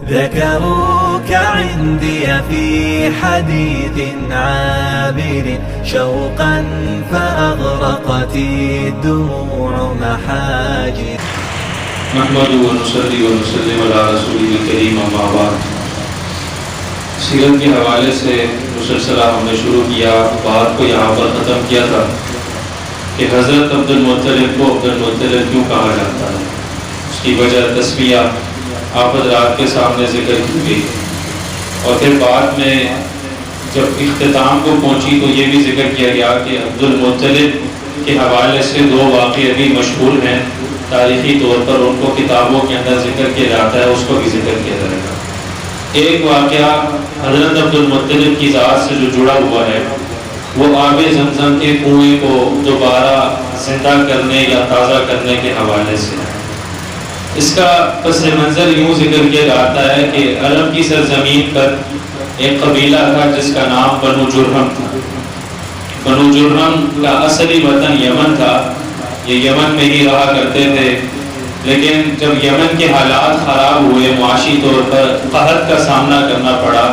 ذكروك عندي في حديث عابر شوقا فأغرقت الدموع محاجر. نحمد ونصلي ونسلم على رسوله الكريم اما بعد. سیرت کے حوالے سے مسلسلہ ہم نے شروع کیا، بات کو یہاں پر ختم کیا تھا کہ حضرت عبد المطلب کو عبد المطلب کیوں کہا جاتا ہے. اس کی وجہ تسمیہ آپ حضرات کے سامنے ذکر کی گئی، اور پھر بعد میں جب اختتام کو پہنچی تو یہ بھی ذکر کیا گیا کہ عبد المطلب کے حوالے سے دو واقعے بھی مشہور ہیں، تاریخی طور پر ان کو کتابوں کے اندر ذکر کیا جاتا ہے، اس کو بھی ذکر کیا جائے گا. ایک واقعہ حضرت عبد المطلب کی ذات سے جو جڑا ہوا ہے وہ آب زمزم کے کنویں کو دوبارہ زندہ کرنے یا تازہ کرنے کے حوالے سے ہے. اس کا پس منظر یوں ذکر کیا جاتا ہے کہ عرب کی سرزمین پر ایک قبیلہ تھا جس کا نام بنو جرہم تھا. بنو جرہم کا اصلی وطن یمن تھا، یہ یمن میں ہی رہا کرتے تھے، لیکن جب یمن کے حالات خراب ہوئے، معاشی طور پر قحط کا سامنا کرنا پڑا،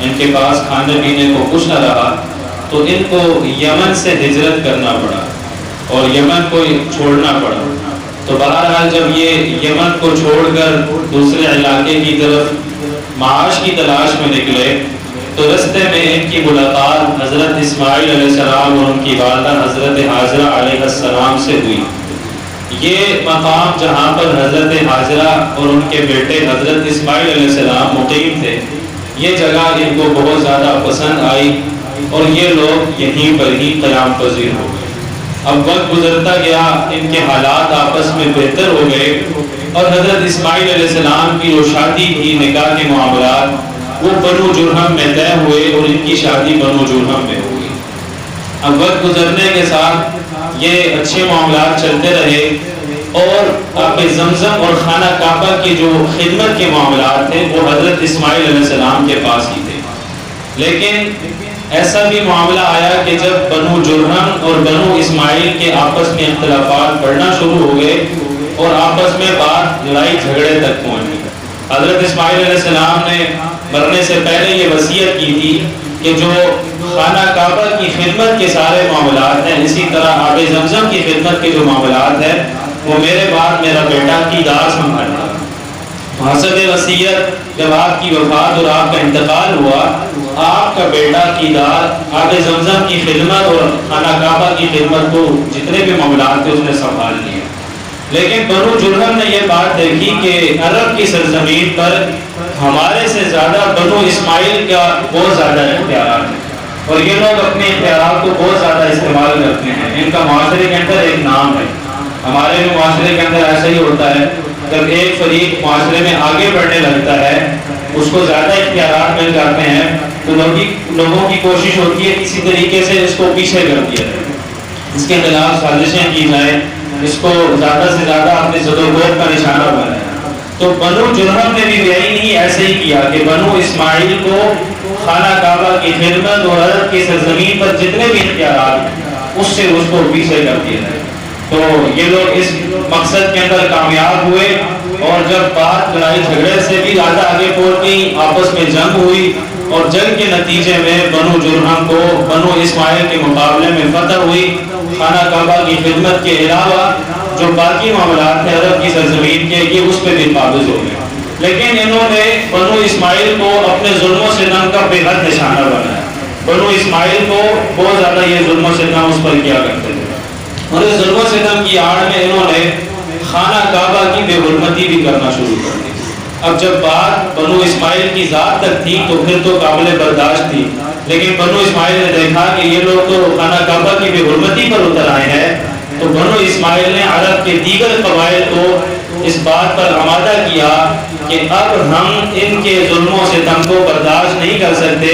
ان کے پاس کھانے پینے کو کچھ نہ رہا، تو ان کو یمن سے ہجرت کرنا پڑا اور یمن کو چھوڑنا پڑا. تو بہرحال جب یہ یمن کو چھوڑ کر دوسرے علاقے کی طرف معاش کی تلاش میں نکلے تو رستے میں ان کی ملاقات حضرت اسماعیل علیہ السلام اور ان کی والدہ حضرت حاجرہ علیہ السلام سے ہوئی. یہ مقام جہاں پر حضرت حاجرہ اور ان کے بیٹے حضرت اسماعیل علیہ السلام مقیم تھے، یہ جگہ ان کو بہت زیادہ پسند آئی اور یہ لوگ یہیں پر ہی قیام پذیر ہو گئے. اب وقت گزرتا گیا، ان کے حالات آپس میں بہتر ہو گئے اور حضرت اسماعیل علیہ السلام کی جو شادی تھی، نکاح کے معاملات، وہ بنو جرہم میں طے ہوئے اور ان کی شادی بنو جرہم میں ہوئی. اب وقت گزرنے کے ساتھ یہ اچھے معاملات چلتے رہے اور آب زمزم اور خانہ کعبہ کی جو خدمت کے معاملات تھے وہ حضرت اسماعیل علیہ السلام کے پاس ہی تھے. لیکن ایسا بھی معاملہ آیا کہ جب بنو جرہم اور بنو اسماعیل کے آپس میں اختلافات بڑھنا شروع ہو گئے اور آپس میں بات لڑائی جھگڑے تک پہنچ گئی. حضرت اسماعیل علیہ السلام نے مرنے سے پہلے یہ وصیت کی تھی کہ جو خانہ کعبہ کی خدمت کے سارے معاملات ہیں، اسی طرح آب زمزم کی خدمت کے جو معاملات ہیں، وہ میرے بعد میرا بیٹا کیدار سنبھالے گا. حسب وصیت جب آپ کی وفات اور آپ کا انتقال ہوا، آپ کا بیٹا کیدار آب زمزم کی خدمت اور خانہ کعبہ کی خدمت کو جتنے بھی معاملات تھے اس نے سنبھال لیے. لیکن بنو جرہم نے یہ بات دیکھی کہ عرب کی سرزمین پر ہمارے سے زیادہ بنو اسماعیل کا بہت زیادہ اختیارات ہیں اور یہ لوگ اپنے اختیارات کو بہت زیادہ استعمال کرتے ہیں. ان کا معاشرے کے اندر ایک نام ہے. ہمارے بھی معاشرے کے اندر ایسا ہی ہوتا ہے، جب ایک فریق معاشرے میں آگے بڑھنے لگتا ہے، اس کو زیادہ اختیارات مل جاتے ہیں، تو لوگوں کی کوشش ہوتی ہے کسی طریقے سے اس کو پیچھے کر دیا جائے، اس کے خلاف سازشیں کی جائیں، اس کو زیادہ سے زیادہ اپنے زد و گوب کا نشانہ بنایا. تو بنو جرہم نے بھی یہی نہیں ایسے ہی کیا کہ بنو اسماعیل کو خانہ کعبہ کی خدمت اور عرب کی سرزمین پر جتنے بھی اختیارات ہیں اس سے اس کو پیچھے کر دیا جائے. تو یہ لوگ اس مقصد کے اندر کامیاب ہوئے اور جب بات لڑائی جھگڑے سے بھی زیادہ آگے پہنچ گئی، آپس میں جنگ ہوئی اور جنگ کے نتیجے میں بنو جرہم کو بنو اسماعیل کے مقابلے میں فتح ہوئی. خانہ کعبہ کی خدمت کے علاوہ جو باقی معاملات ہیں عرب کی سرزمین کے، یہ اس پہ بھی قابض ہو گئے. لیکن انہوں نے بنو اسماعیل کو اپنے ظلم و ستم کا بے حد نشانہ بنایا. بنو اسماعیل کو بہت زیادہ یہ ظلم و ستم اس پر کیا کرتے تھے اور اس ظلم و ستم کی آڑ میں انہوں نے خانہ کعبہ کی بے حرمتی بھی کرنا شروع کر دی. اب جب بات بنو اسماعیل کی ذات تک تھی تو پھر تو قابل برداشت تھی، لیکن بنو اسماعیل نے دیکھا کہ یہ لوگ تو خانہ کعبہ کی بے حرمتی پر اتر آئے ہیں، تو بنو اسماعیل نے عرب کے دیگر قبائل کو اس بات پر آمادہ کیا کہ اب ہم ان کے ظلم و ستم کو برداشت نہیں کر سکتے،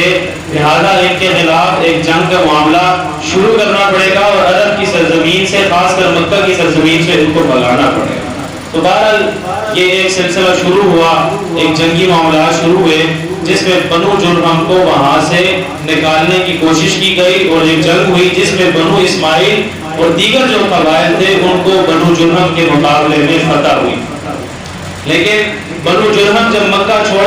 لہذا ان کے خلاف ایک جنگ کا معاملہ شروع کرنا پڑے گا اور عرب کی سرزمین سے، خاص کر مکہ کی سرزمین سے ان کو بھگانا پڑے گا. تو بہرحال یہ ایک سلسلہ شروع ہوا، ایک جنگی معاملات شروع ہوئے جس میں بنو جرہم کو وہاں سے نکالنے کی کوشش کی گئی اور ایک جنگ ہوئی جس میں بنو اسماعیل اور دیگر جو قبائل تھے ان کو بنو جرہم کے مقابلے میں فتح ہوئی. لیکن بنو جرہم جب مکہ چھوڑ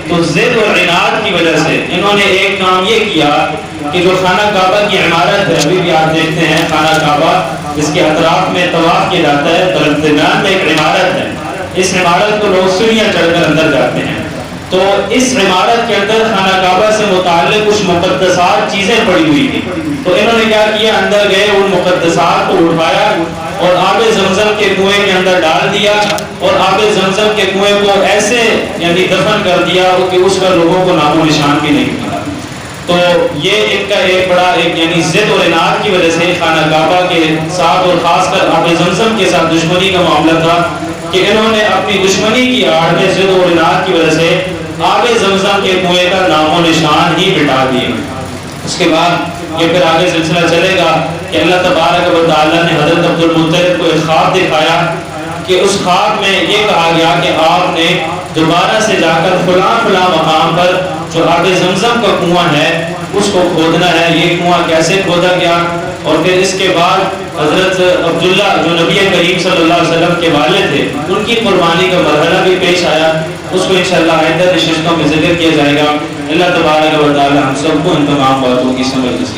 تو ضد اور عناد کی وجہ سے انہوں نے ایک کام یہ کیا کہ جو خانہ کعبہ کی عمارت ہے، ابھی بھی آپ دیکھتے ہیں خانہ کعبہ جس کے اطراف میں طواف کیا جاتا ہے، درمیان میں ایک عمارت ہے، اس عمارت کو لوگ سیڑھیاں چڑھ کر اندر جاتے ہیں، تو اس عمارت کے اندر خانہ کعبہ سے متعلق کچھ مقدسات چیزیں پڑی ہوئی تھی، تو انہوں نے کیا کیا، اندر گئے، ان مقدسات کو اٹھایا اور آب زمزم کے کنویں کے اندر ڈال دیا، اور آب زمزم کے کنویں کو ایسے یعنی دفن کر دیا کہ اس پر لوگوں کو نام و نشان بھی نہیں ملا۔ تو یہ ان کا ایک بڑا یعنی ضد اور عناد کی وجہ سے خانہ کعبہ کے ساتھ اور خاص کر آب زمزم کے ساتھ دشمنی کا معاملہ تھا کہ انہوں نے اپنی دشمنی کی آڑ میں ضد اور عناد کی وجہ سے آب زمزم کے کنویں کا نام و نشان ہی مٹا دیے۔ اس کے بعد یہ پھر آگے سلسلہ چلے گا کہ اللہ تبارک و تعالیٰ نے حضرت عبد المطلب کو ایک خواب دکھایا کہ اس خواب میں یہ کہا گیا کہ آپ نے دوبارہ سے جا کر فلاں فلاں مقام پر جو آب زمزم کا کنواں ہے اس کو کھودنا ہے۔ یہ کنواں کیسے کھودا گیا، اور پھر اس کے بعد حضرت عبداللہ جو نبی کریم صلی اللہ علیہ وسلم کے والد تھے ان کی قربانی کا مرحلہ بھی پیش آیا، اس کو انشاءاللہ آئندہ نشستوں میں ذکر کیا جائے گا۔ اللہ تبارک و تعالی ہم سب کو ان تمام باتوں کی سمجھ